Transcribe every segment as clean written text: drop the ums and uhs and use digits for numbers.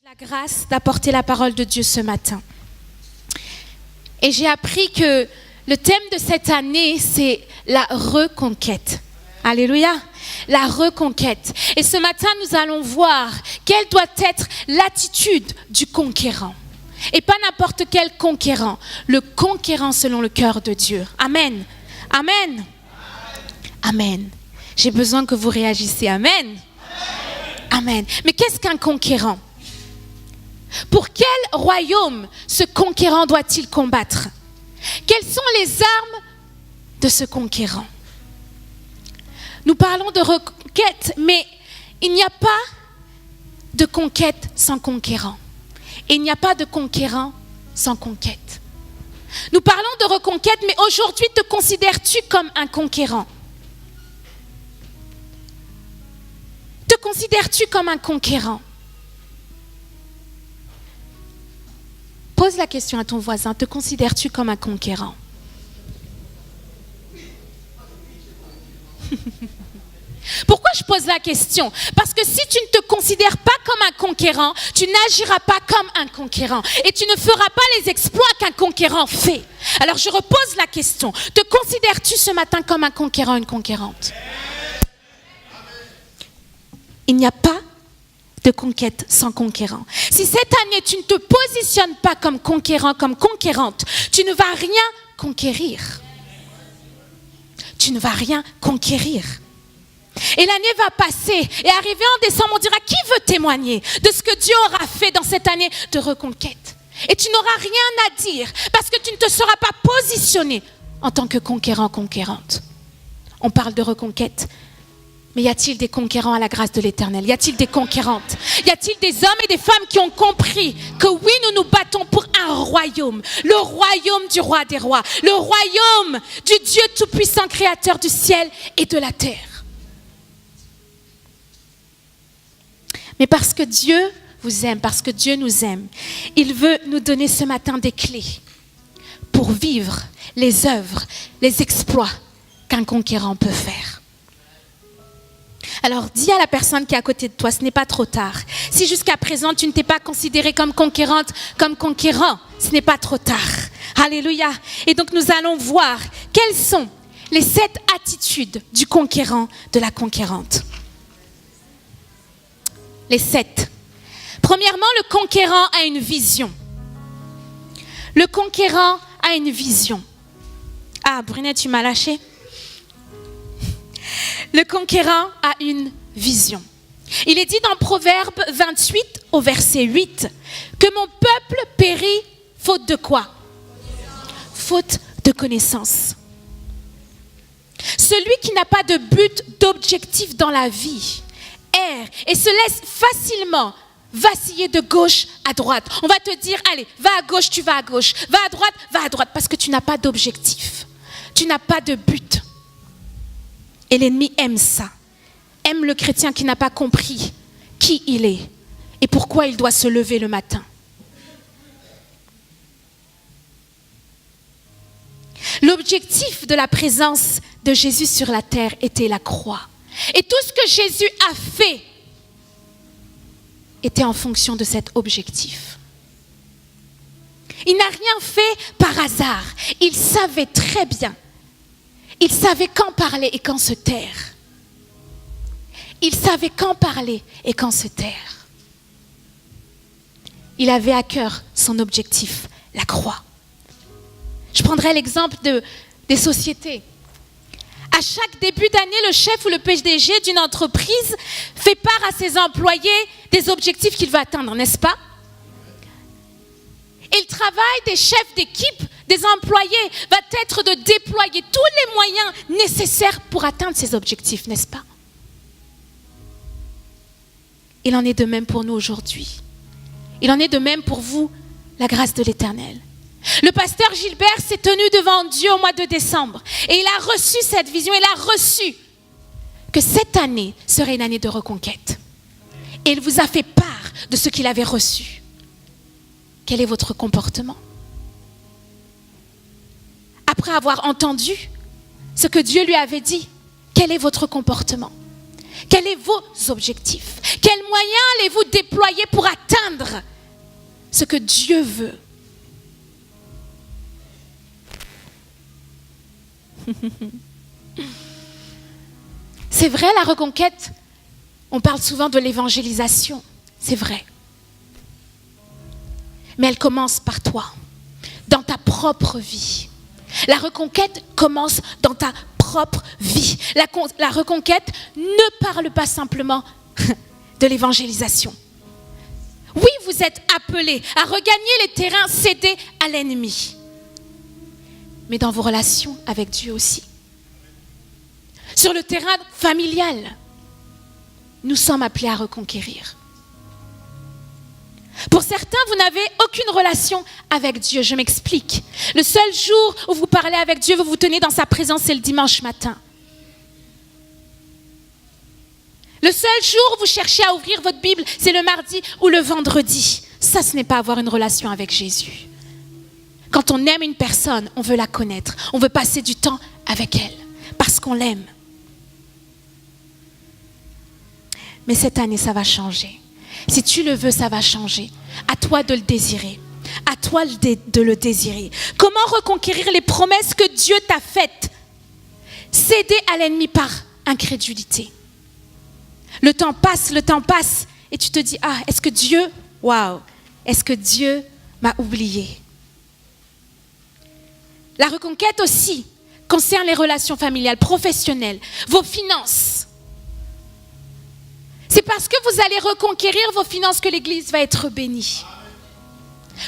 La grâce d'apporter la parole de Dieu ce matin. Et j'ai appris que le thème de cette année, c'est la reconquête. Alléluia, la reconquête. Et ce matin, nous allons voir quelle doit être l'attitude du conquérant. Et pas n'importe quel conquérant, le conquérant selon le cœur de Dieu. Amen. Amen. Amen. J'ai besoin que vous réagissiez. Amen. Amen. Mais qu'est-ce qu'un conquérant? Pour quel royaume ce conquérant doit-il combattre? Quelles sont les armes de ce conquérant? Nous parlons de reconquête, mais il n'y a pas de conquête sans conquérant. Et il n'y a pas de conquérant sans conquête. Nous parlons de reconquête, mais aujourd'hui, te considères-tu comme un conquérant? Te considères-tu comme un conquérant? Pose la question à ton voisin, te considères-tu comme un conquérant? Pourquoi je pose la question? Parce que si tu ne te considères pas comme un conquérant, tu n'agiras pas comme un conquérant et tu ne feras pas les exploits qu'un conquérant fait. Alors je repose la question, te considères-tu ce matin comme un conquérant, une conquérante? Il n'y a pas de conquête sans conquérant. Si cette année, tu ne te positionnes pas comme conquérant, comme conquérante, tu ne vas rien conquérir. Tu ne vas rien conquérir. Et l'année va passer et arrivé en décembre, on dira qui veut témoigner de ce que Dieu aura fait dans cette année de reconquête. Et tu n'auras rien à dire parce que tu ne te seras pas positionné en tant que conquérant, conquérante. On parle de reconquête. Mais y a-t-il des conquérants à la grâce de l'Éternel? Y a-t-il des conquérantes? Y a-t-il des hommes et des femmes qui ont compris que oui, nous nous battons pour un royaume, le royaume du roi des rois, le royaume du Dieu tout-puissant, créateur du ciel et de la terre. Mais parce que Dieu vous aime, parce que Dieu nous aime, il veut nous donner ce matin des clés pour vivre les œuvres, les exploits qu'un conquérant peut faire. Alors dis à la personne qui est à côté de toi, ce n'est pas trop tard. Si jusqu'à présent tu ne t'es pas considéré comme conquérante, comme conquérant, ce n'est pas trop tard. Alléluia. Et donc nous allons voir quelles sont les 7 attitudes du conquérant, de la conquérante. Les 7. Premièrement, le conquérant a une vision. Le conquérant a une vision. Ah, Brunet, tu m'as lâché. Le conquérant a une vision. Il est dit dans Proverbe 28 au verset 8 que mon peuple périt faute de quoi? Faute de connaissance. Celui qui n'a pas de but, d'objectif dans la vie erre et se laisse facilement vaciller de gauche à droite. On va te dire, allez, va à gauche, tu vas à gauche. Va à droite, parce que tu n'as pas d'objectif. Tu n'as pas de but. Et l'ennemi aime ça. Aime le chrétien qui n'a pas compris qui il est et pourquoi il doit se lever le matin. L'objectif de la présence de Jésus sur la terre était la croix. Et tout ce que Jésus a fait était en fonction de cet objectif. Il n'a rien fait par hasard. Il savait très bien. Il savait quand parler et quand se taire. Il savait quand parler et quand se taire. Il avait à cœur son objectif, la croix. Je prendrai l'exemple des sociétés. À chaque début d'année, le chef ou le PDG d'une entreprise fait part à ses employés des objectifs qu'il veut atteindre, n'est-ce pas? Et le travail des chefs d'équipe, des employés, va être de déployer tous les moyens nécessaires pour atteindre ces objectifs, n'est-ce pas? Il en est de même pour nous aujourd'hui. Il en est de même pour vous, la grâce de l'Éternel. Le pasteur Gilbert s'est tenu devant Dieu au mois de décembre et il a reçu cette vision, il a reçu que cette année serait une année de reconquête. Et il vous a fait part de ce qu'il avait reçu. Quel est votre comportement? Après avoir entendu ce que Dieu lui avait dit, quel est votre comportement? Quels sont vos objectifs? Quels moyens allez-vous déployer pour atteindre ce que Dieu veut? C'est vrai, la reconquête, on parle souvent de l'évangélisation, c'est vrai. Mais elle commence par toi, dans ta propre vie. La reconquête commence dans ta propre vie. La reconquête ne parle pas simplement de l'évangélisation. Oui, vous êtes appelés à regagner les terrains cédés à l'ennemi. Mais dans vos relations avec Dieu aussi. Sur le terrain familial, nous sommes appelés à reconquérir. Pour certains, vous n'avez aucune relation avec Dieu. Je m'explique. Le seul jour où vous parlez avec Dieu, vous vous tenez dans sa présence, c'est le dimanche matin. Le seul jour où vous cherchez à ouvrir votre Bible, c'est le mardi ou le vendredi. Ça, ce n'est pas avoir une relation avec Jésus. Quand on aime une personne, on veut la connaître. On veut passer du temps avec elle parce qu'on l'aime. Mais cette année, ça va changer. Si tu le veux, ça va changer. À toi de le désirer. À toi de le désirer. Comment reconquérir les promesses que Dieu t'a faites? Céder à l'ennemi par incrédulité. Le temps passe, et tu te dis, ah, est-ce que Dieu m'a oublié? La reconquête aussi concerne les relations familiales, professionnelles, vos finances. C'est parce que vous allez reconquérir vos finances que l'Église va être bénie.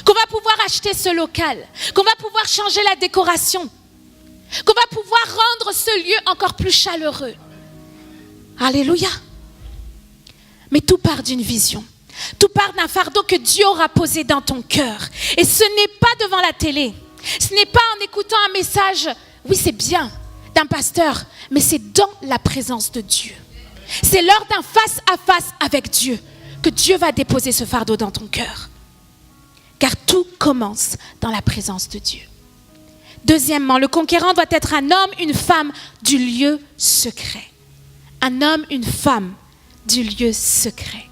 Qu'on va pouvoir acheter ce local, qu'on va pouvoir changer la décoration, qu'on va pouvoir rendre ce lieu encore plus chaleureux. Alléluia. Mais tout part d'une vision. Tout part d'un fardeau que Dieu aura posé dans ton cœur. Et ce n'est pas devant la télé. Ce n'est pas en écoutant un message, oui c'est bien, d'un pasteur, mais c'est dans la présence de Dieu. C'est lors d'un face à face avec Dieu que Dieu va déposer ce fardeau dans ton cœur. Car tout commence dans la présence de Dieu. Deuxièmement, le conquérant doit être un homme, une femme du lieu secret. Un homme, une femme du lieu secret.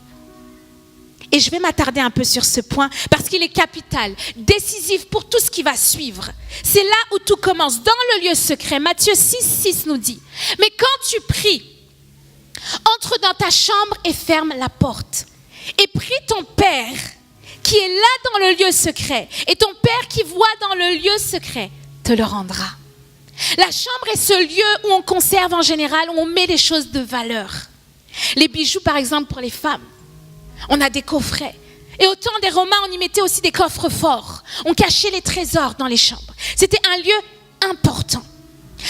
Et je vais m'attarder un peu sur ce point parce qu'il est capital, décisif pour tout ce qui va suivre. C'est là où tout commence, dans le lieu secret. Matthieu 6 nous dit, mais quand tu pries, entre dans ta chambre et ferme la porte. Et prie ton Père qui est là dans le lieu secret. Et ton Père qui voit dans le lieu secret te le rendra. La chambre est ce lieu où on conserve en général, où on met des choses de valeur. Les bijoux par exemple pour les femmes. On a des coffrets. Et au temps des Romains, on y mettait aussi des coffres forts. On cachait les trésors dans les chambres. C'était un lieu important.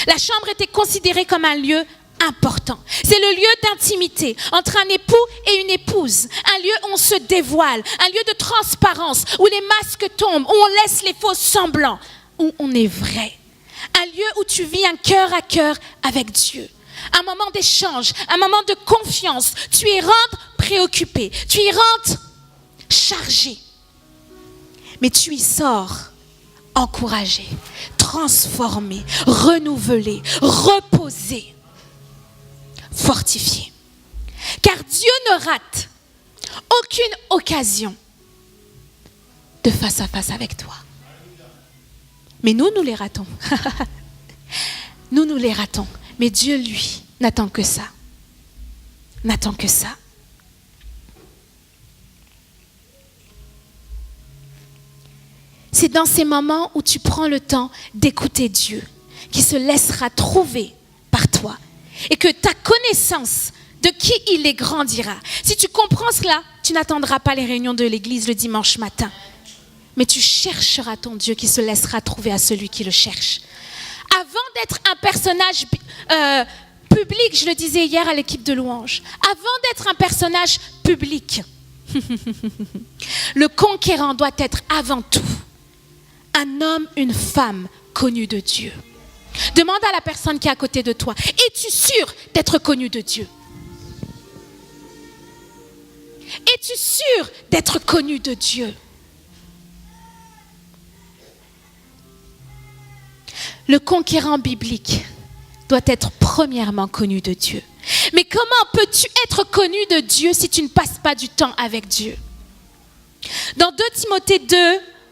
La chambre était considérée comme un lieu important. C'est le lieu d'intimité entre un époux et une épouse. Un lieu où on se dévoile. Un lieu de transparence, où les masques tombent, où on laisse les faux semblants, où on est vrai. Un lieu où tu vis un cœur à cœur avec Dieu. Un moment d'échange, un moment de confiance. Tu y rentres préoccupé, tu y rentres chargé. Mais tu y sors encouragé, transformé, renouvelé, reposé, fortifié. Car Dieu ne rate aucune occasion de face à face avec toi. Mais nous les ratons. Nous les ratons. Mais Dieu, lui, n'attend que ça. N'attend que ça. C'est dans ces moments où tu prends le temps d'écouter Dieu, qui se laissera trouver par toi. Et que ta connaissance de qui il est grandira. Si tu comprends cela, tu n'attendras pas les réunions de l'église le dimanche matin. Mais tu chercheras ton Dieu qui se laissera trouver à celui qui le cherche. Avant d'être un personnage public, je le disais hier à l'équipe de louange, avant d'être un personnage public, le conquérant doit être avant tout un homme, une femme connue de Dieu. Demande à la personne qui est à côté de toi, es-tu sûr d'être connu de Dieu? Es-tu sûr d'être connu de Dieu? Le conquérant biblique doit être premièrement connu de Dieu. Mais comment peux-tu être connu de Dieu si tu ne passes pas du temps avec Dieu? Dans 2 Timothée 2,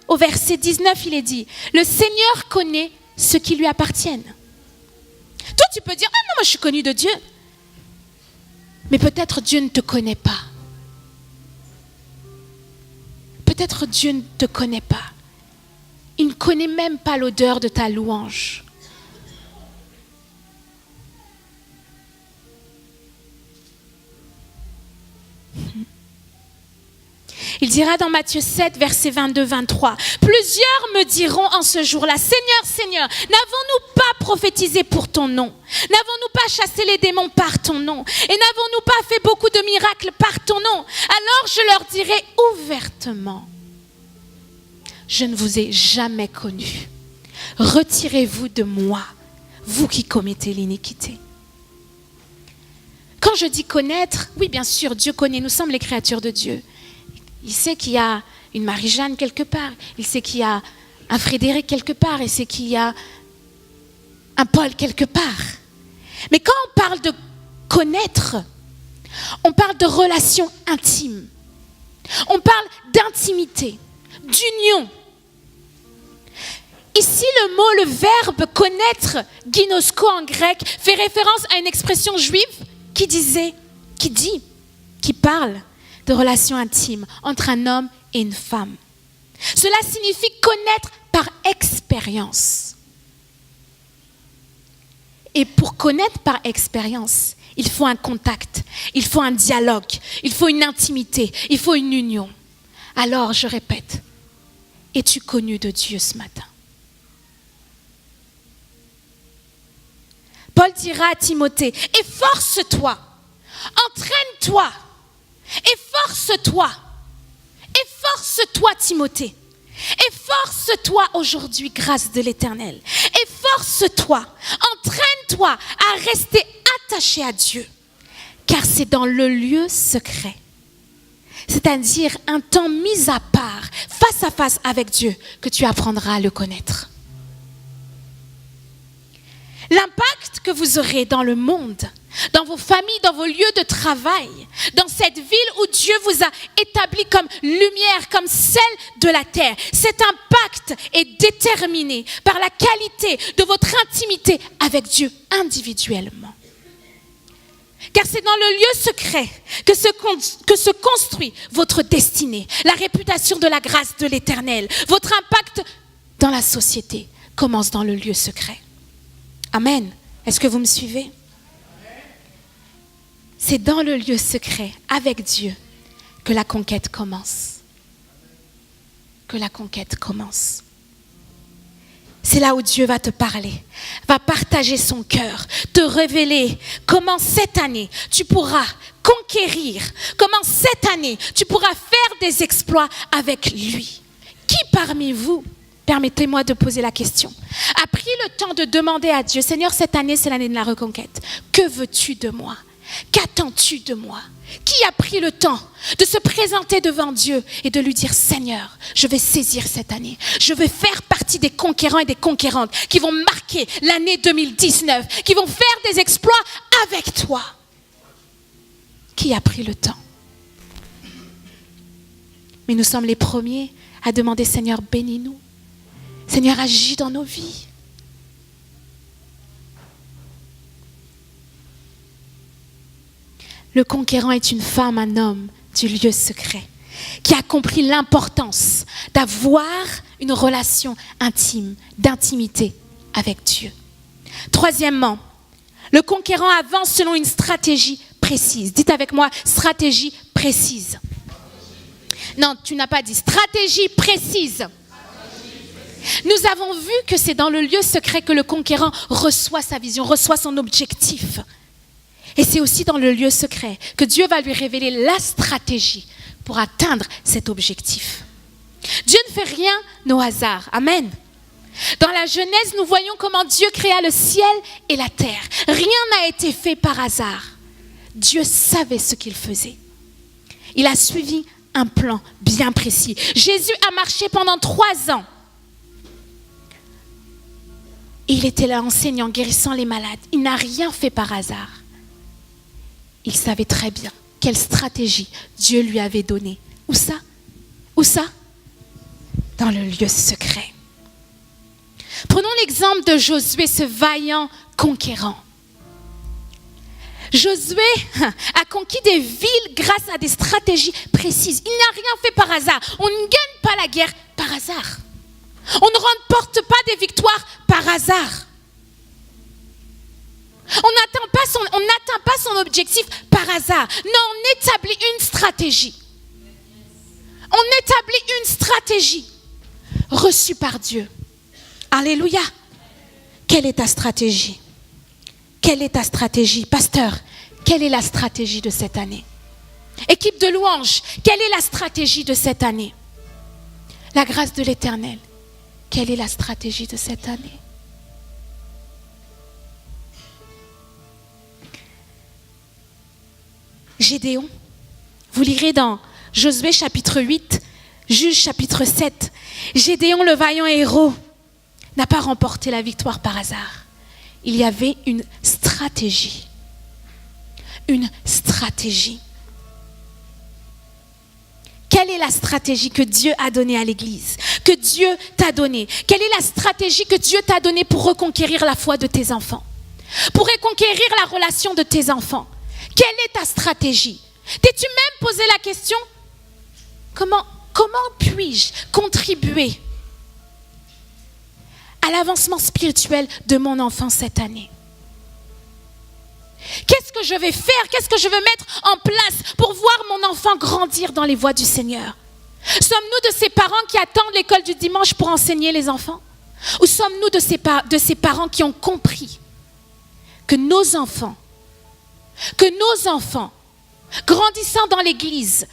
au verset 19, il est dit, le Seigneur connaît ceux qui lui appartiennent. Toi, tu peux dire, ah non, moi je suis connu de Dieu. Mais peut-être Dieu ne te connaît pas. Peut-être Dieu ne te connaît pas. Il ne connaît même pas l'odeur de ta louange. Il dira dans Matthieu 7, verset 22-23, « Plusieurs me diront en ce jour-là, Seigneur, Seigneur, n'avons-nous pas prophétisé pour ton nom? N'avons-nous pas chassé les démons par ton nom? Et n'avons-nous pas fait beaucoup de miracles par ton nom? Alors je leur dirai ouvertement, je ne vous ai jamais connu. Retirez-vous de moi, vous qui commettez l'iniquité. » Quand je dis connaître, oui, bien sûr, Dieu connaît, nous sommes les créatures de Dieu. Il sait qu'il y a une Marie-Jeanne quelque part. Il sait qu'il y a un Frédéric quelque part. Il sait qu'il y a un Paul quelque part. Mais quand on parle de connaître, on parle de relation intime. On parle d'intimité, d'union. Ici, le mot, le verbe connaître, ginosko en grec, fait référence à une expression juive qui parle de relations intimes entre un homme et une femme. Cela signifie connaître par expérience. Et pour connaître par expérience, il faut un contact, il faut un dialogue, il faut une intimité, il faut une union. Alors, je répète, es-tu connu de Dieu ce matin? Paul dira à Timothée, efforce-toi, entraîne-toi, efforce-toi, efforce-toi Timothée, efforce-toi aujourd'hui grâce de l'Éternel, efforce-toi, entraîne-toi à rester attaché à Dieu, car c'est dans le lieu secret, c'est-à-dire un temps mis à part, face à face avec Dieu, que tu apprendras à le connaître. L'impact que vous aurez dans le monde, dans vos familles, dans vos lieux de travail, dans cette ville où Dieu vous a établi comme lumière, comme sel de la terre, cet impact est déterminé par la qualité de votre intimité avec Dieu individuellement. Car c'est dans le lieu secret que se construit votre destinée, la réputation de la grâce de l'Éternel. Votre impact dans la société commence dans le lieu secret. Amen. Est-ce que vous me suivez? C'est dans le lieu secret, avec Dieu, que la conquête commence. Que la conquête commence. C'est là où Dieu va te parler, va partager son cœur, te révéler comment cette année tu pourras conquérir, comment cette année tu pourras faire des exploits avec lui. Qui parmi vous, permettez-moi de poser la question, a pris le temps de demander à Dieu, Seigneur, cette année c'est l'année de la reconquête, que veux-tu de moi? Qu'attends-tu de moi? Qui a pris le temps de se présenter devant Dieu et de lui dire, Seigneur, je vais saisir cette année. Je vais faire partie des conquérants et des conquérantes qui vont marquer l'année 2019, qui vont faire des exploits avec toi. Qui a pris le temps? Mais nous sommes les premiers à demander, Seigneur, bénis-nous. Seigneur, agis dans nos vies. Le conquérant est une femme, un homme du lieu secret qui a compris l'importance d'avoir une relation intime, d'intimité avec Dieu. Troisièmement, le conquérant avance selon une stratégie précise. Dites avec moi, stratégie précise. Non, tu n'as pas dit stratégie précise. Nous avons vu que c'est dans le lieu secret que le conquérant reçoit sa vision, reçoit son objectif. Et c'est aussi dans le lieu secret que Dieu va lui révéler la stratégie pour atteindre cet objectif. Dieu ne fait rien au hasard. Amen. Dans la Genèse, nous voyons comment Dieu créa le ciel et la terre. Rien n'a été fait par hasard. Dieu savait ce qu'il faisait. Il a suivi un plan bien précis. Jésus a marché pendant 3 ans. Et il était là enseignant, guérissant les malades. Il n'a rien fait par hasard. il savait très bien quelle stratégie Dieu lui avait donnée. Où ça? Où ça? Dans le lieu secret. Prenons l'exemple de Josué, ce vaillant conquérant. Josué a conquis des villes grâce à des stratégies précises. Il n'a rien fait par hasard. On ne gagne pas la guerre par hasard. On ne remporte pas des victoires par hasard. On n'atteint pas son objectif par hasard. Non, on établit une stratégie. On établit une stratégie reçue par Dieu. Alléluia. Quelle est ta stratégie? Quelle est ta stratégie? Pasteur, quelle est la stratégie de cette année? Équipe de louanges, quelle est la stratégie de cette année? La grâce de l'Éternel, quelle est la stratégie de cette année? Gédéon, vous lirez dans Josué chapitre 8, Juges chapitre 7. Gédéon, le vaillant héros, n'a pas remporté la victoire par hasard. Il y avait une stratégie. Une stratégie. Quelle est la stratégie que Dieu a donnée à l'Église? Que Dieu t'a donnée? Quelle est la stratégie que Dieu t'a donnée pour reconquérir la foi de tes enfants? Pour reconquérir la relation de tes enfants? Quelle est ta stratégie? T'es-tu même posé la question? Comment puis-je contribuer à l'avancement spirituel de mon enfant cette année? Qu'est-ce que je vais faire? Qu'est-ce que je veux mettre en place pour voir mon enfant grandir dans les voies du Seigneur? Sommes-nous de ces parents qui attendent l'école du dimanche pour enseigner les enfants? Ou sommes-nous de ces parents qui ont compris que nos enfants, grandissant dans l'église,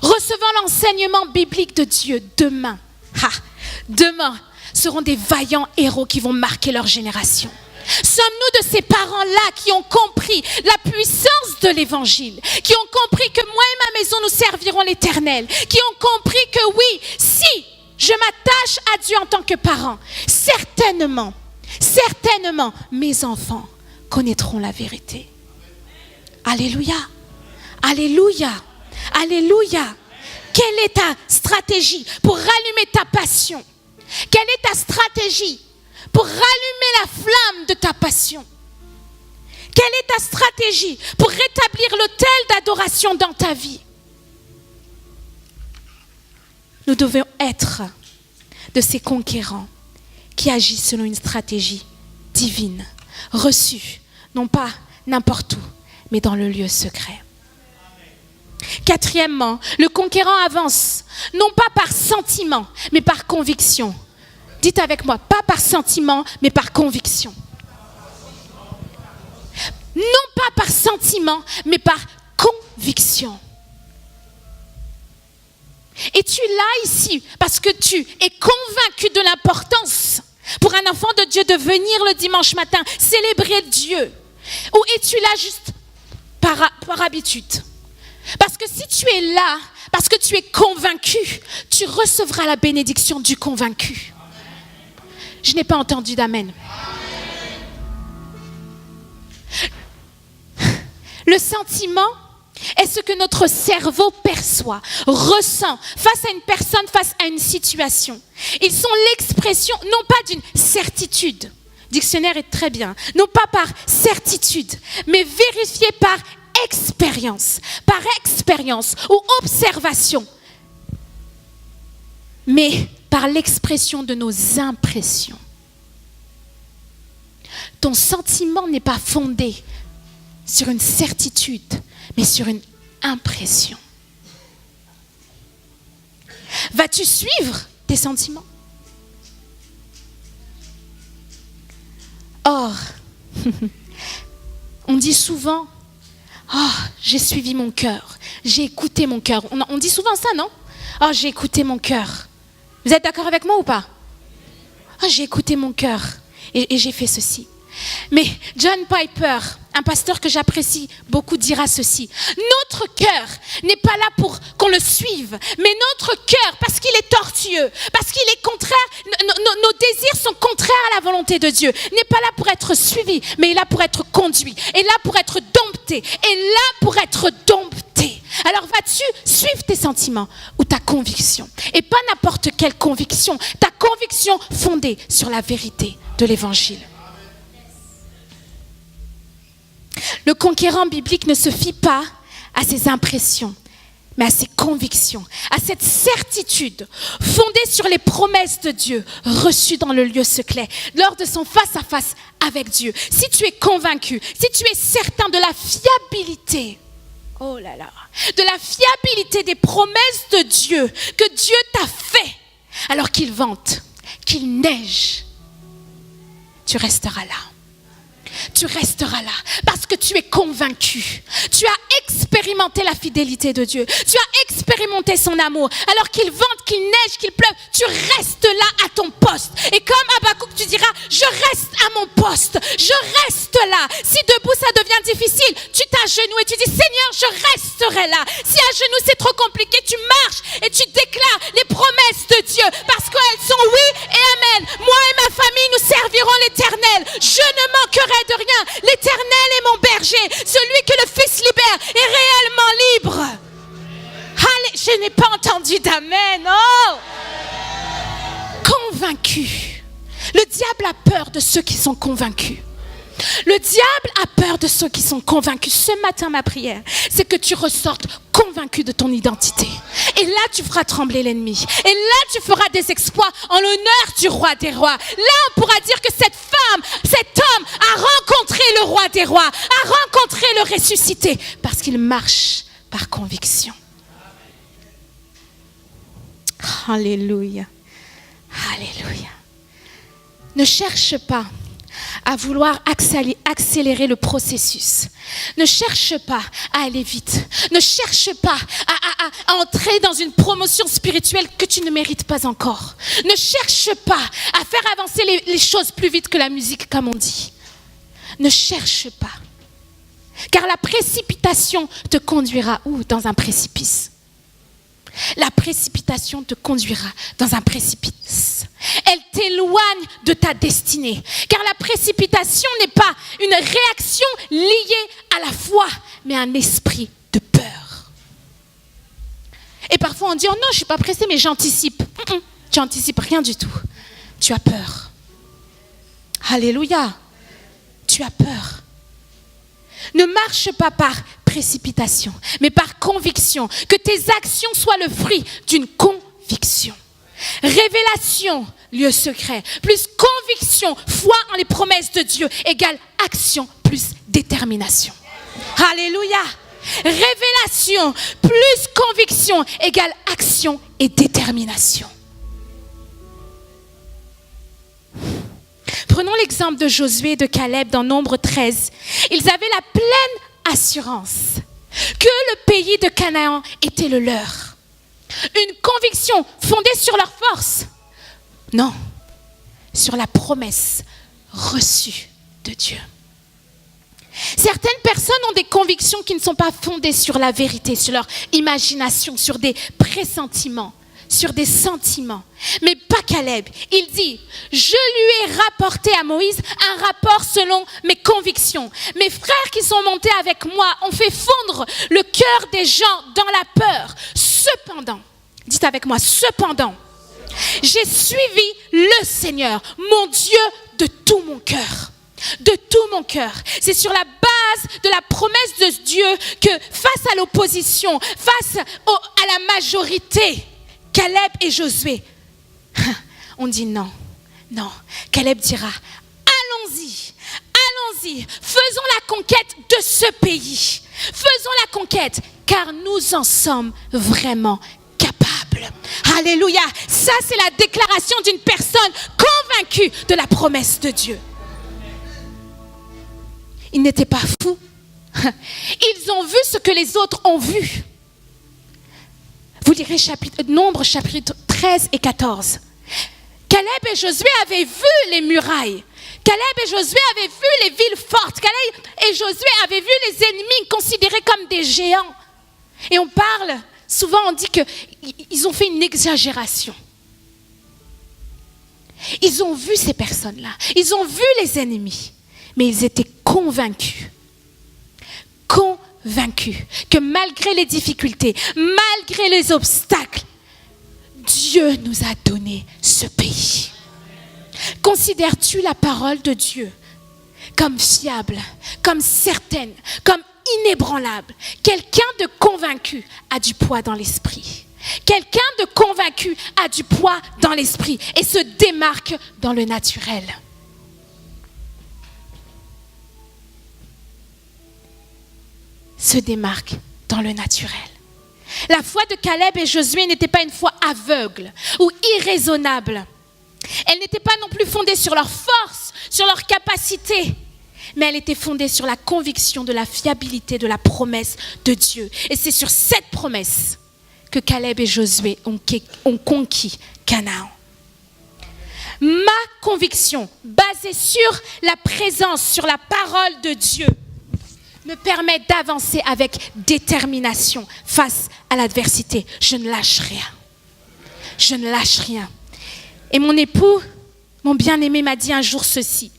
recevant l'enseignement biblique de Dieu, demain, seront des vaillants héros qui vont marquer leur génération? Sommes-nous de ces parents-là qui ont compris la puissance de l'évangile, qui ont compris que moi et ma maison, nous servirons l'Éternel, qui ont compris que oui, si je m'attache à Dieu en tant que parent, certainement, mes enfants connaîtront la vérité. Alléluia, alléluia, alléluia. Quelle est ta stratégie pour rallumer ta passion? Quelle est ta stratégie pour rallumer la flamme de ta passion? Quelle est ta stratégie pour rétablir l'autel d'adoration dans ta vie? Nous devons être de ces conquérants qui agissent selon une stratégie divine, reçue, non pas n'importe où, mais dans le lieu secret. Quatrièmement, le conquérant avance, non pas par sentiment, mais par conviction. Dites avec moi, pas par sentiment, mais par conviction. Non pas par sentiment, mais par conviction. Es-tu là ici parce que tu es convaincu de l'importance pour un enfant de Dieu de venir le dimanche matin célébrer Dieu? Ou es-tu là juste par habitude? Parce que si tu es là, parce que tu es convaincu, tu recevras la bénédiction du convaincu. Je n'ai pas entendu d'amen. Le sentiment est ce que notre cerveau perçoit, ressent face à une personne, face à une situation. Ils sont l'expression non pas d'une certitude, dictionnaire est très bien, non pas par certitude, mais vérifié par expérience ou observation, mais par l'expression de nos impressions. Ton sentiment n'est pas fondé sur une certitude, mais sur une impression. Vas-tu suivre tes sentiments? Or, on dit souvent, j'ai suivi mon cœur, j'ai écouté mon cœur. On dit souvent ça, non? J'ai écouté mon cœur. Vous êtes d'accord avec moi ou pas? J'ai écouté mon cœur et j'ai fait ceci. Mais John Piper, un pasteur que j'apprécie beaucoup, dira ceci. Notre cœur n'est pas là pour qu'on le suive, mais notre cœur, parce qu'il est tortueux, parce qu'il est contraire, nos désirs sont contraires à la volonté de Dieu, n'est pas là pour être suivi, mais est là pour être conduit, est là pour être dompté, est là pour être dompté. Alors vas-tu suivre tes sentiments ou ta conviction? Et pas n'importe quelle conviction, ta conviction fondée sur la vérité de l'évangile. Le conquérant biblique ne se fie pas à ses impressions, mais à ses convictions, à cette certitude fondée sur les promesses de Dieu reçues dans le lieu secret, lors de son face-à-face avec Dieu. Si tu es convaincu, si tu es certain de la fiabilité, oh là là, de la fiabilité des promesses de Dieu que Dieu t'a fait, alors qu'il vente, qu'il neige, tu resteras là. Tu resteras là parce que tu es convaincu. Tu as expérimenté la fidélité de Dieu. Tu as expérimenté son amour. Alors qu'il vente, qu'il neige, qu'il pleuve, tu restes là à ton poste. Et comme Habakkuk, tu diras, je reste à mon poste. Je reste là. Si debout ça devient difficile, tu t'agenouilles et tu dis, Seigneur, je resterai là. Si à genoux c'est trop compliqué, tu marches et tu déclares les promesses de Dieu parce qu'elles sont oui et amen. Moi et ma famille, nous servirons l'Éternel. Je ne manquerai de rien. L'Éternel est mon berger. Celui que le Fils libère est réellement libre. Allez, je n'ai pas entendu d'amen. Oh! Convaincu. Le diable a peur de ceux qui sont convaincus. Le diable a peur de ceux qui sont convaincus. Ce matin, ma prière, c'est que tu ressortes convaincu de ton identité. Et là, tu feras trembler l'ennemi. Et là, tu feras des exploits en l'honneur du roi des rois. Là, on pourra dire que cette femme, cet homme a rencontré le roi des rois, a rencontré le ressuscité, parce qu'il marche par conviction. Alléluia. Alléluia. Ne cherche pas à vouloir accélérer le processus. Ne cherche pas à aller vite. Ne cherche pas à entrer dans une promotion spirituelle que tu ne mérites pas encore. Ne cherche pas à faire avancer les choses plus vite que la musique, comme on dit. Ne cherche pas. Car la précipitation te conduira où? Dans un précipice. La précipitation te conduira dans un précipice. Elle t'éloigne de ta destinée. Car la précipitation n'est pas une réaction liée à la foi, mais un esprit de peur. Et parfois on dit, oh non, je ne suis pas pressée, mais j'anticipe. Tu n'anticipes rien du tout. Tu as peur. Alléluia. Tu as peur. Ne marche pas par précipitation, mais par conviction. Que tes actions soient le fruit d'une conviction. Révélation, lieu secret, plus conviction, foi en les promesses de Dieu, égale action plus détermination. Alléluia. Révélation, plus conviction, égale action et détermination. Prenons l'exemple de Josué et de Caleb dans Nombre 13. Ils avaient la pleine assurance que le pays de Canaan était le leur. Une conviction fondée sur leur force? Non, sur la promesse reçue de Dieu. Certaines personnes ont des convictions qui ne sont pas fondées sur la vérité, sur leur imagination, sur des pressentiments, sur des sentiments. Mais pas Caleb. Il dit, je lui ai rapporté à Moïse un rapport selon mes convictions. Mes frères qui sont montés avec moi ont fait fondre le cœur des gens dans la peur. Cependant, dites avec moi, cependant, j'ai suivi le Seigneur, mon Dieu, de tout mon cœur. De tout mon cœur. C'est sur la base de la promesse de Dieu que face à l'opposition, face à la majorité, Caleb et Josué, on dit non, non. Caleb dira, allons-y, allons-y, faisons la conquête de ce pays. Faisons la conquête, car nous en sommes vraiment capables. Alléluia. Ça, c'est la déclaration d'une personne convaincue de la promesse de Dieu. Ils n'étaient pas fous. Ils ont vu ce que les autres ont vu. Vous lirez Nombre chapitre 13 et 14. Caleb et Josué avaient vu les murailles Caleb et Josué avaient vu les villes fortes. Caleb et Josué avaient vu les ennemis considérés comme des géants. Et on parle, souvent on dit qu'ils ont fait une exagération. Ils ont vu ces personnes-là, ils ont vu les ennemis, mais ils étaient convaincus que malgré les difficultés, malgré les obstacles, Dieu nous a donné ce pays. Considères-tu la parole de Dieu comme fiable, comme certaine, comme inébranlable? Quelqu'un de convaincu a du poids dans l'esprit. Quelqu'un de convaincu a du poids dans l'esprit et se démarque dans le naturel. Se démarque dans le naturel. La foi de Caleb et Josué n'était pas une foi aveugle ou irraisonnable. Elle n'était pas non plus fondée sur leur force, sur leur capacité, mais elle était fondée sur la conviction de la fiabilité de la promesse de Dieu. Et c'est sur cette promesse que Caleb et Josué ont conquis Canaan. Ma conviction, basée sur la présence, sur la parole de Dieu, me permet d'avancer avec détermination face à l'adversité. Je ne lâche rien. Je ne lâche rien. Et mon époux, mon bien-aimé, m'a dit un jour ceci: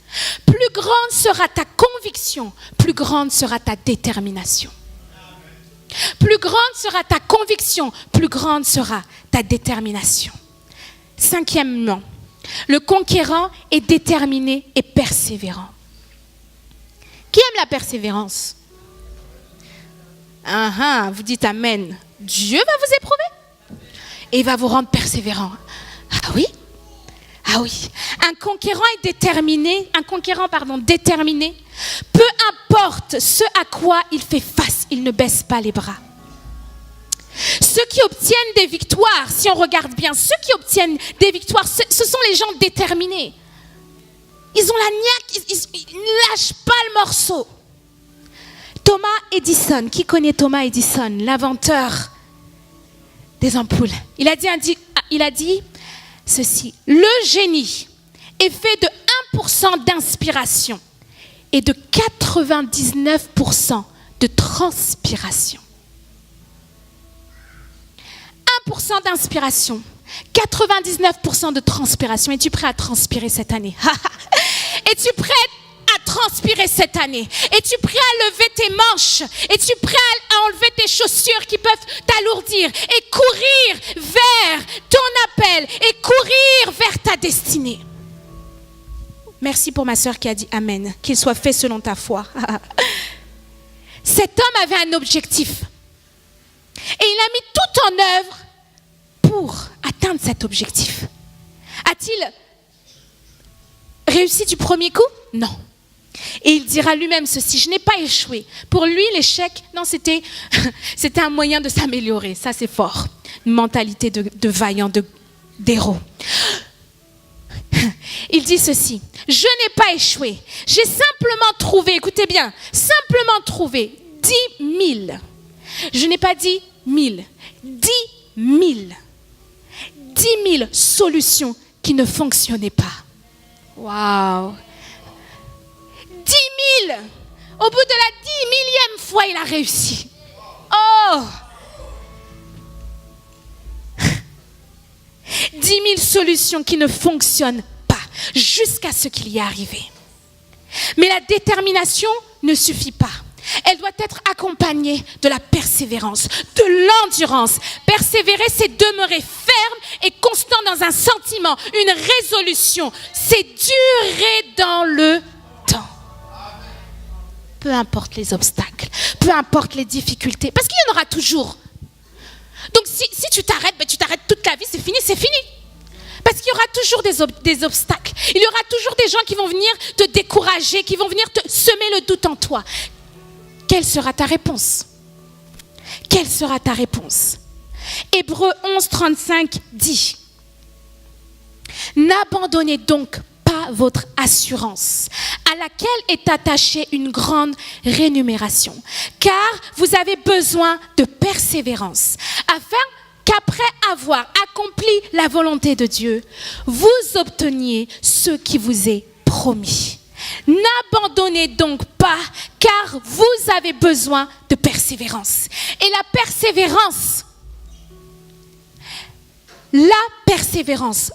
plus grande sera ta conviction, plus grande sera ta détermination. Plus grande sera ta conviction, plus grande sera ta détermination. Cinquièmement, le conquérant est déterminé et persévérant. Qui aime la persévérance? Vous dites amen. Dieu va vous éprouver et il va vous rendre persévérant. Ah oui? Ah oui. Un conquérant déterminé, peu importe ce à quoi il fait face, il ne baisse pas les bras. Ceux qui obtiennent des victoires, si on regarde bien, ceux qui obtiennent des victoires, ce sont les gens déterminés. Ils ont la niaque, ils ne lâchent pas le morceau. Thomas Edison, qui connaît Thomas Edison, l'inventeur des ampoules, il a dit ceci: le génie est fait de 1% d'inspiration et de 99% de transpiration. 1% d'inspiration, 99% de transpiration. Es-tu prêt à transpirer cette année? Es-tu prêt à transpirer cette année? Es-tu prêt à lever tes manches? Es-tu prêt à enlever tes chaussures qui peuvent t'alourdir et courir vers ton appel et courir vers ta destinée? Merci pour ma sœur qui a dit amen, qu'il soit fait selon ta foi. Cet homme avait un objectif et il a mis tout en œuvre pour atteindre cet objectif. A-t-il réussi du premier coup? Non. Et il dira lui-même ceci: je n'ai pas échoué. Pour lui, l'échec, non, c'était un moyen de s'améliorer. Ça, c'est fort. Une mentalité de vaillant, d'héros. Il dit ceci: je n'ai pas échoué. J'ai simplement trouvé, écoutez bien, simplement trouvé 10 000. Je n'ai pas dit 1000. 10 000. 10 000 solutions qui ne fonctionnaient pas. Waouh! 10 000! Au bout de la 10 000e fois, il a réussi. Oh! 10 000 solutions qui ne fonctionnent pas jusqu'à ce qu'il y est arrivé. Mais la détermination ne suffit pas. Elle doit être accompagnée de la persévérance, de l'endurance. Persévérer, c'est demeurer ferme et constant dans un sentiment, une résolution. C'est durer dans le temps. Peu importe les obstacles, peu importe les difficultés, parce qu'il y en aura toujours. Donc si tu t'arrêtes, tu t'arrêtes toute la vie, c'est fini, c'est fini. Parce qu'il y aura toujours des obstacles. Il y aura toujours des gens qui vont venir te décourager, qui vont venir te semer le doute en toi. Quelle sera ta réponse? Quelle sera ta réponse? Hébreux 11:35 dit: n'abandonnez donc pas votre assurance, à laquelle est attachée une grande rémunération, car vous avez besoin de persévérance, afin qu'après avoir accompli la volonté de Dieu, vous obteniez ce qui vous est promis. N'abandonnez donc pas, car vous avez besoin de persévérance. Et la persévérance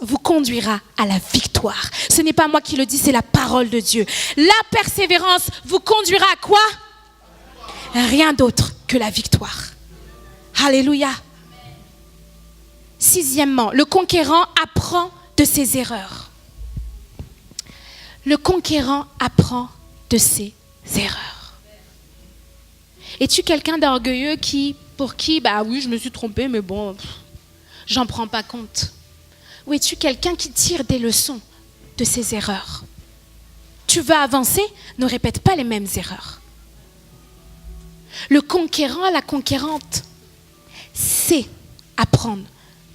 vous conduira à la victoire. Ce n'est pas moi qui le dis, c'est la parole de Dieu. La persévérance vous conduira à quoi? Rien d'autre que la victoire. Alléluia. Sixièmement, le conquérant apprend de ses erreurs. Le conquérant apprend de ses erreurs. Es-tu quelqu'un d'orgueilleux pour qui, oui, je me suis trompé, mais bon, j'en prends pas compte? Ou es-tu quelqu'un qui tire des leçons de ses erreurs? Tu veux avancer, ne répète pas les mêmes erreurs. Le conquérant, la conquérante, sait apprendre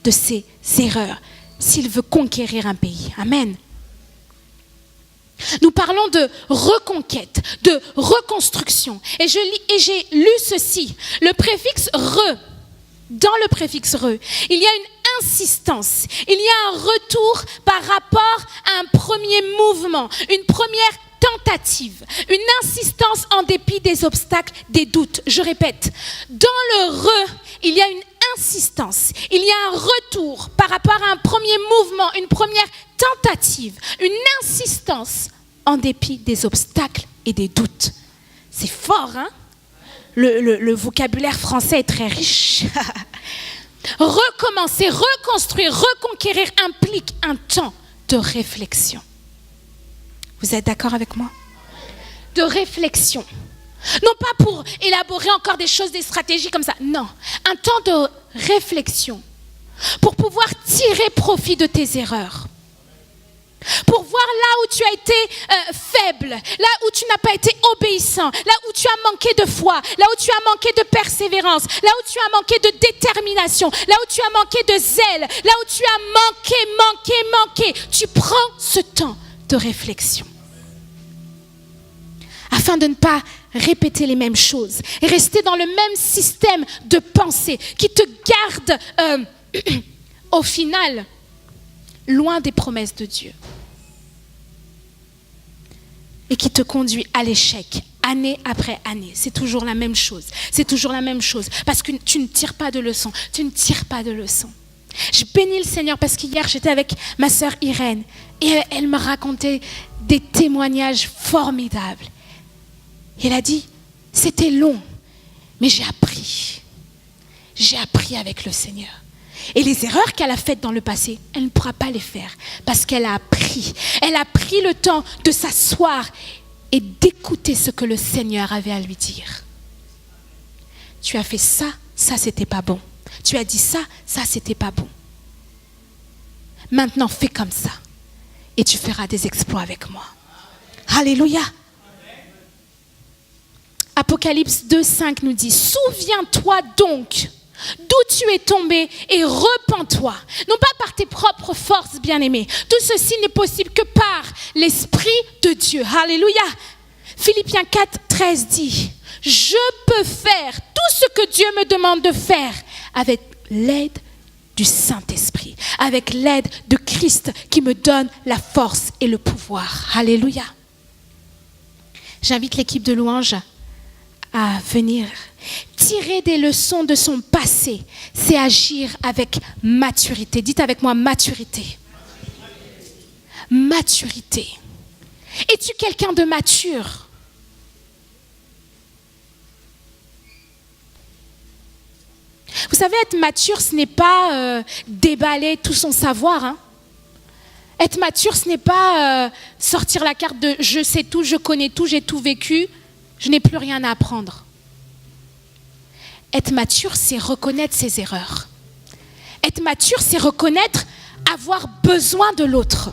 de ses erreurs s'il veut conquérir un pays. Amen. Nous parlons de reconquête, de reconstruction. Et j'ai lu ceci. Le préfixe « re », dans le préfixe « re », il y a une insistance. Il y a un retour par rapport à un premier mouvement, une première tentative, une insistance en dépit des obstacles, des doutes. Je répète, dans le « re », il y a une insistance, il y a un retour par rapport à un premier mouvement, une première tentative, une insistance en dépit des obstacles et des doutes. C'est fort, hein? Le vocabulaire français est très riche. Recommencer, reconstruire, reconquérir implique un temps de réflexion. Vous êtes d'accord avec moi? De réflexion. Non pas pour élaborer encore des choses, des stratégies comme ça. Non, un temps de réflexion pour pouvoir tirer profit de tes erreurs. Pour voir là où tu as été faible, là où tu n'as pas été obéissant, là où tu as manqué de foi, là où tu as manqué de persévérance, là où tu as manqué de détermination, là où tu as manqué de zèle, là où tu as manqué. Tu prends ce temps de réflexion afin de ne pas répéter les mêmes choses et rester dans le même système de pensée qui te garde au final loin des promesses de Dieu et qui te conduit à l'échec année après année. C'est toujours la même chose. C'est toujours la même chose parce que tu ne tires pas de leçons. Tu ne tires pas de leçons. Je bénis le Seigneur parce qu'hier j'étais avec ma sœur Irène et elle me racontait des témoignages formidables. Et elle a dit, c'était long, mais j'ai appris. J'ai appris avec le Seigneur. Et les erreurs qu'elle a faites dans le passé, elle ne pourra pas les faire parce qu'elle a appris. Elle a pris le temps de s'asseoir et d'écouter ce que le Seigneur avait à lui dire. Tu as fait ça, ça c'était pas bon. Tu as dit ça, ça c'était pas bon. Maintenant fais comme ça et tu feras des exploits avec moi. Alléluia. Apocalypse 2:5 nous dit, souviens-toi donc d'où tu es tombé et repens-toi. Non pas par tes propres forces, bien-aimés. Tout ceci n'est possible que par l'Esprit de Dieu. Alléluia. Philippiens 4:13 dit, je peux faire tout ce que Dieu me demande de faire avec l'aide du Saint-Esprit, avec l'aide de Christ qui me donne la force et le pouvoir. Alléluia. J'invite l'équipe de louange à venir. Tirer des leçons de son passé, c'est agir avec maturité. Dites avec moi maturité. Maturité. Es-tu quelqu'un de mature? Vous savez, être mature, ce n'est pas déballer tout son savoir. Hein. Être mature, ce n'est pas sortir la carte de « je sais tout, je connais tout, j'ai tout vécu ». Je n'ai plus rien à apprendre. Être mature, c'est reconnaître ses erreurs. Être mature, c'est reconnaître avoir besoin de l'autre.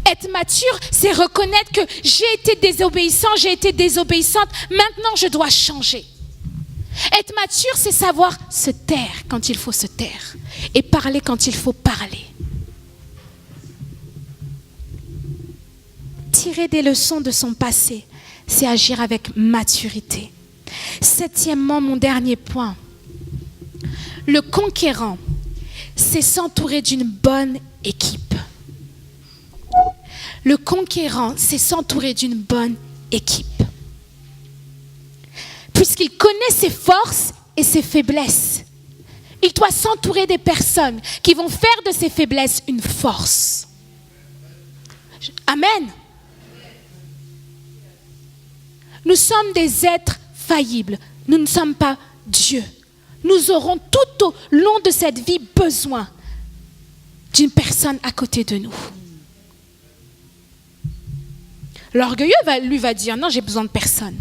Être mature, c'est reconnaître que j'ai été désobéissant, j'ai été désobéissante, maintenant je dois changer. Être mature, c'est savoir se taire quand il faut se taire et parler quand il faut parler. Tirer des leçons de son passé, c'est agir avec maturité. Septièmement, mon dernier point. Le conquérant, c'est s'entourer d'une bonne équipe. Le conquérant, c'est s'entourer d'une bonne équipe. Puisqu'il connaît ses forces et ses faiblesses, il doit s'entourer des personnes qui vont faire de ses faiblesses une force. Amen. Nous sommes des êtres faillibles. Nous ne sommes pas Dieu. Nous aurons tout au long de cette vie besoin d'une personne à côté de nous. L'orgueilleux va dire, non, j'ai besoin de personne.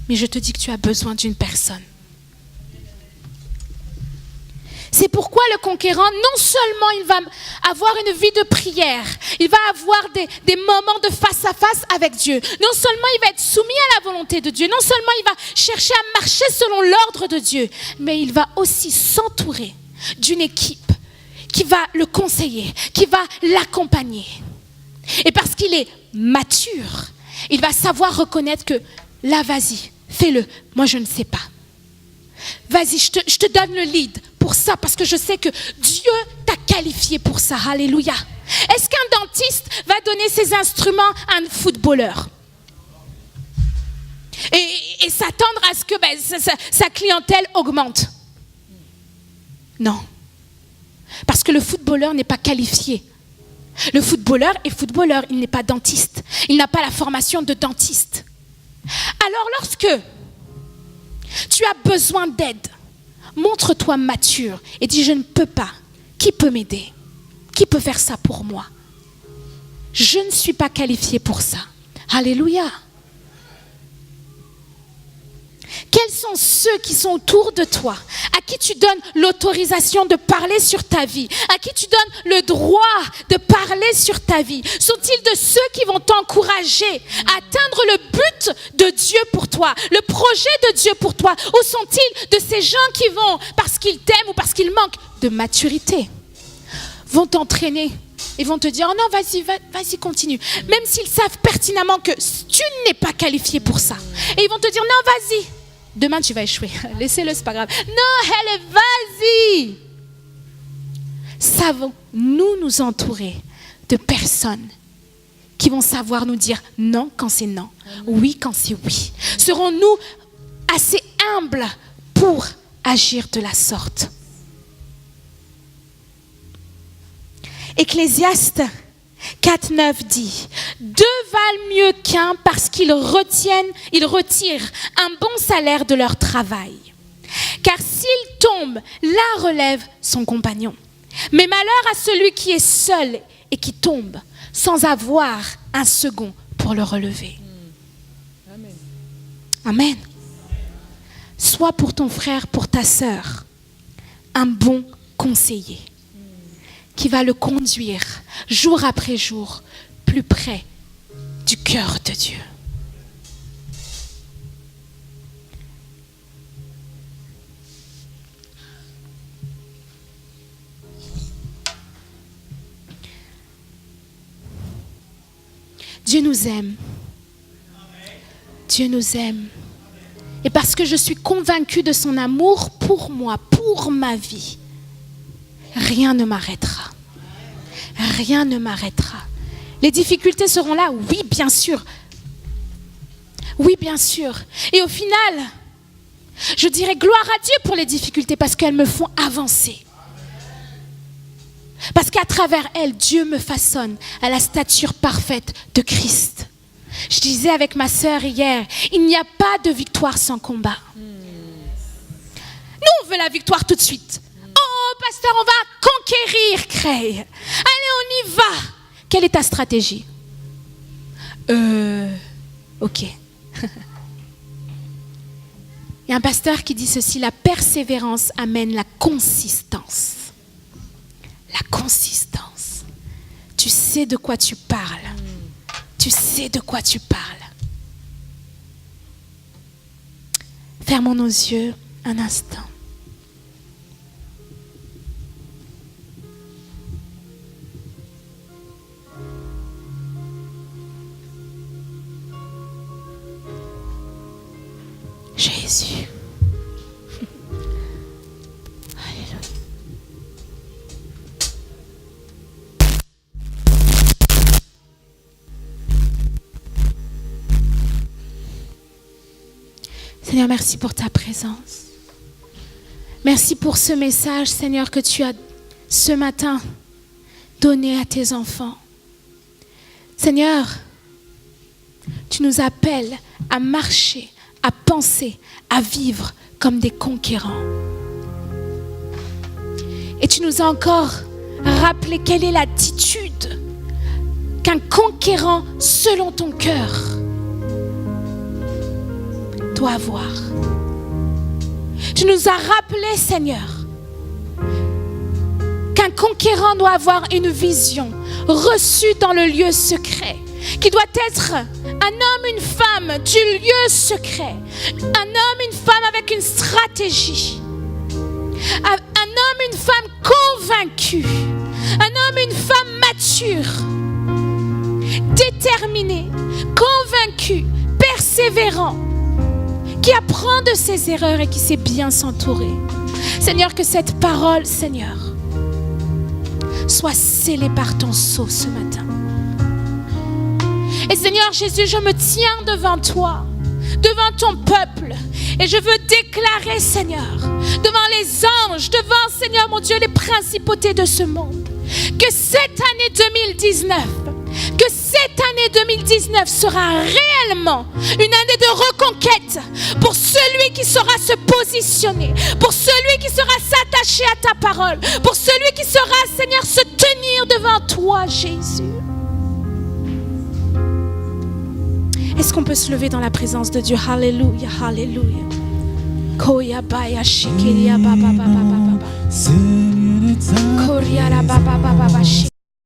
Mais je te dis que tu as besoin d'une personne. C'est pourquoi le conquérant, non seulement il va avoir une vie de prière, il va avoir des moments de face à face avec Dieu. Non seulement il va être soumis à la volonté de Dieu, non seulement il va chercher à marcher selon l'ordre de Dieu, mais il va aussi s'entourer d'une équipe qui va le conseiller, qui va l'accompagner. Et parce qu'il est mature, il va savoir reconnaître que là, vas-y, fais-le. Moi, je ne sais pas. Vas-y, je te donne le lead pour ça parce que je sais que Dieu t'a qualifié pour ça. Alléluia. Est-ce qu'un dentiste va donner ses instruments à un footballeur et s'attendre à ce que sa clientèle augmente? Non. Parce que le footballeur n'est pas qualifié. Le footballeur est footballeur, il n'est pas dentiste. Il n'a pas la formation de dentiste. Alors lorsque tu as besoin d'aide, montre-toi mature et dis je ne peux pas. Qui peut m'aider? Qui peut faire ça pour moi? Je ne suis pas qualifié pour ça. Alléluia. Quels sont ceux qui sont autour de toi, à qui tu donnes l'autorisation de parler sur ta vie, à qui tu donnes le droit de parler sur ta vie? Sont-ils de ceux qui vont t'encourager à atteindre le but de Dieu pour toi, le projet de Dieu pour toi? Ou sont-ils de ces gens qui vont, parce qu'ils t'aiment ou parce qu'ils manquent de maturité, vont t'entraîner et vont te dire, oh non, vas-y, continue. Même s'ils savent pertinemment que tu n'es pas qualifié pour ça. Et ils vont te dire, non, vas-y. Demain, tu vas échouer. Laissez-le, c'est pas grave. Non, allez, vas-y. Savons-nous nous entourer de personnes qui vont savoir nous dire non quand c'est non, oui quand c'est oui? Serons-nous assez humbles pour agir de la sorte? Ecclésiaste 4,9 dit, deux valent mieux qu'un parce qu'ils retirent un bon salaire de leur travail. Car s'il tombe, l'un relève son compagnon. Mais malheur à celui qui est seul et qui tombe sans avoir un second pour le relever. Amen. Amen. Sois pour ton frère, pour ta sœur, un bon conseiller qui va le conduire jour après jour plus près du cœur de Dieu. Dieu nous aime. Dieu nous aime. Et parce que je suis convaincue de son amour pour moi, pour ma vie, rien ne m'arrêtera. Rien ne m'arrêtera. Les difficultés seront là, oui, bien sûr. Oui, bien sûr. Et au final, je dirais gloire à Dieu pour les difficultés parce qu'elles me font avancer. Parce qu'à travers elles, Dieu me façonne à la stature parfaite de Christ. Je disais avec ma sœur hier, il n'y a pas de victoire sans combat. Nous, on veut la victoire tout de suite. Oh, pasteur, on va conquérir Creil. Allez, on y va. Quelle est ta stratégie? Ok. Il y a un pasteur qui dit ceci, la persévérance amène la consistance. La consistance. Tu sais de quoi tu parles. Tu sais de quoi tu parles. Fermons nos yeux un instant. Jésus. Alléluia. Seigneur, merci pour ta présence. Merci pour ce message, Seigneur, que tu as ce matin donné à tes enfants. Seigneur, tu nous appelles à marcher, à penser, à vivre comme des conquérants. Et tu nous as encore rappelé quelle est l'attitude qu'un conquérant selon ton cœur doit avoir. Tu nous as rappelé, Seigneur, qu'un conquérant doit avoir une vision reçue dans le lieu secret, qui doit être un homme, une femme du lieu secret, un homme, une femme avec une stratégie, un homme, une femme convaincue, un homme, une femme mature, déterminé, convaincu, persévérant, qui apprend de ses erreurs et qui sait bien s'entourer. Seigneur, que cette parole, Seigneur, soit scellée par ton sceau ce matin. Et Seigneur Jésus, je me tiens devant toi, devant ton peuple, et je veux déclarer, Seigneur, devant les anges, devant, Seigneur mon Dieu, les principautés de ce monde, que cette année 2019 sera réellement une année de reconquête pour celui qui saura se positionner, pour celui qui saura s'attacher à ta parole, pour celui qui saura, Seigneur, se tenir devant toi, Jésus. Est-ce qu'on peut se lever dans la présence de Dieu? Alléluia, alléluia. Koya baya shikiria baba baba baba. Koria la baba baba baba.